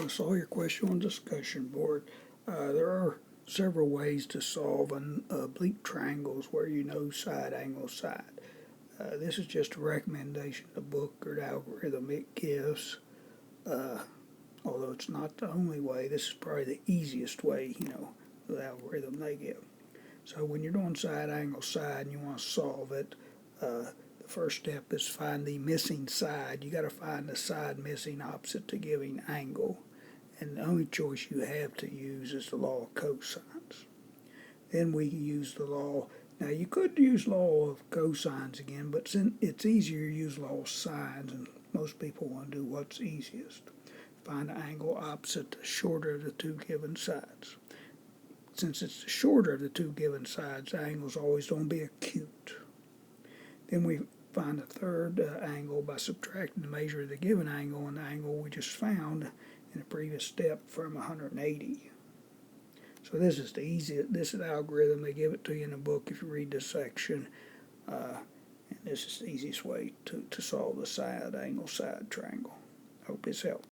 Saw your question on discussion board. There are several ways to solve oblique triangles where you know side angle side. This is just a recommendation, the book or the algorithm it gives. Although it's not the only way, this is probably the easiest way, the algorithm they give. So when you're doing side angle side and you want to solve it, the first step is find the missing side. You got to find the side missing opposite the given angle. And the only choice you have to use is the law of cosines. Then we use the law. Now you could use law of cosines again, but since it's easier to use law of sines, and most people want to do what's easiest. Find the angle opposite the shorter of the two given sides. Since it's the shorter of the two given sides, the angle's always going to be acute. Then we find the third angle by subtracting the measure of the given angle and the angle we just found in the previous step from 180. So this is the easiest. This is the algorithm. They give it to you in the book if you read this section. And this is the easiest way to solve the side angle side triangle. Hope it's helped.